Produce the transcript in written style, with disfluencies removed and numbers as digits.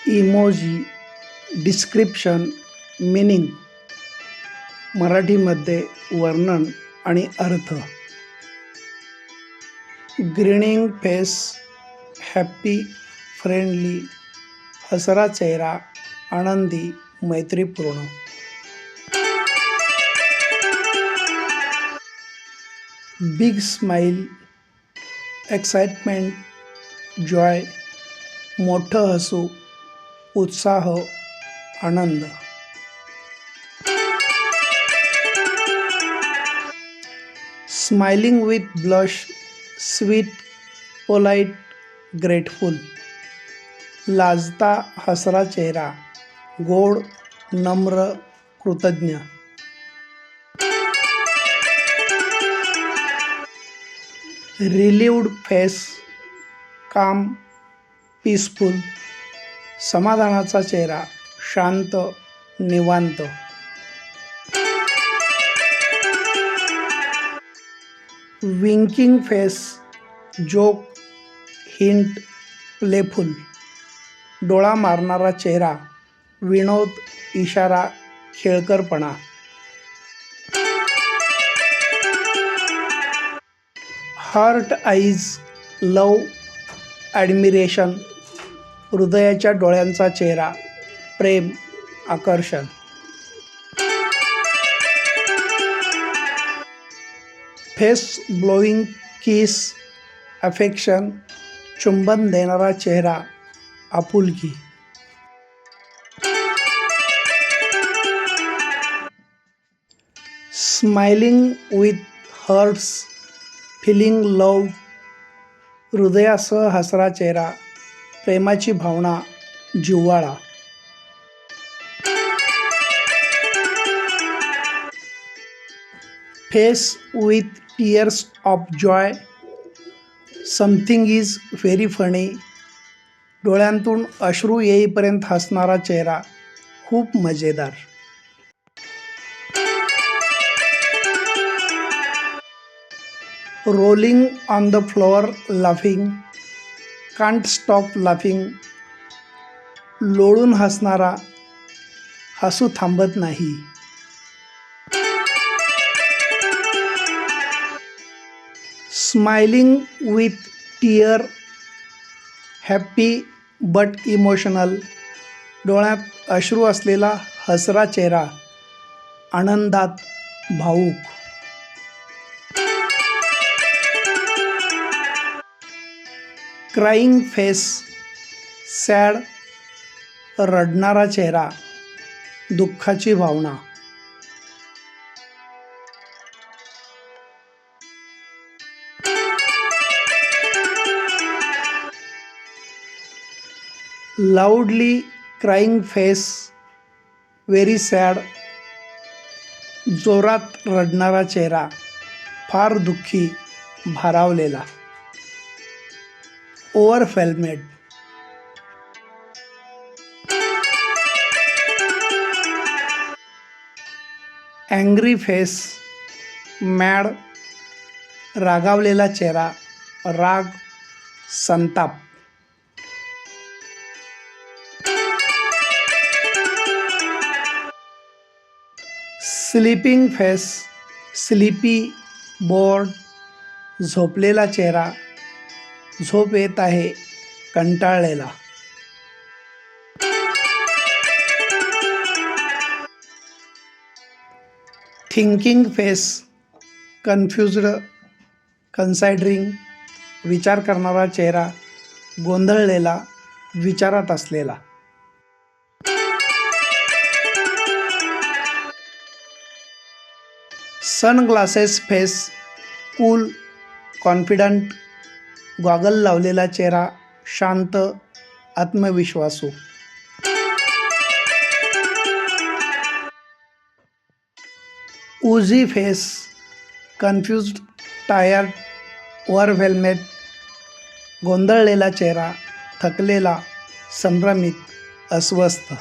Emoji description meaning मराठीमध्ये वर्णन आणि अर्थ. ग्रीनिंग फेस हॅप्पी फ्रेंडली हसरा चेहरा आनंदी मैत्रीपूर्ण. बिग स्माइल एक्साइटमेंट जॉय मोठं हसू उत्साह आनंद. Smiling with blush sweet polite grateful लाजता हसरा चेहरा गोड नम्र कृतज्ञ. रिलीव्ड फेस काम पीसफुल समाधानाचा चेहरा शांत निवांत. Winking face joke hint playful डोळा मारणारा चेहरा विनोद इशारा खेळकरपणा. हार्ट आईज लव ॲडमिरेशन हृदयाच्या डोळ्यांचा चेहरा प्रेम आकर्षण. फेस ब्लोईंग किस अफेक्शन चुंबन देणारा चेहरा आपुलकी. Smiling with hearts feeling love हृदयासह हसरा चेहरा प्रेमाची भावना जिव्हाळा. Face with tears of joy something is very funny डोळ्यांतून अश्रू येईपर्यंत हसणारा चेहरा खूप मजेदार. Rolling on the floor laughing can't stop laughing लोळून हसणारा हसू थांबत नाही. Smiling with tear happy but emotional डोळ्यात अश्रू असलेला हसरा चेहरा आनंदात भावूक. क्राईंग फेस सॅड रडणारा चेहरा दुःखाची भावना. Loudly crying face very sad जोरात रडणारा चेहरा फार दुःखी भारावलेला. ओव्हरवेल्मेड अँग्री फेस मॅड रागावलेला चेहरा राग संताप. स्लीपिंग फेस स्लीपी बोर्ड झोपलेला चेहरा झोप येत आहे कंटाळलेला. थिंकिंग फेस कन्फ्युज्ड कन्सायडरिंग विचार करणारा चेहरा गोंधळलेला विचारात असलेला. Sunglasses face cool confident goggle लावलेला चेहरा शांत आत्मविश्वासू. उजी फेस कन्फ्युज्ड टायर्ड ओव्हरवेल्मेड गोंधळलेला चेहरा थकलेला संभ्रमित अस्वस्थ.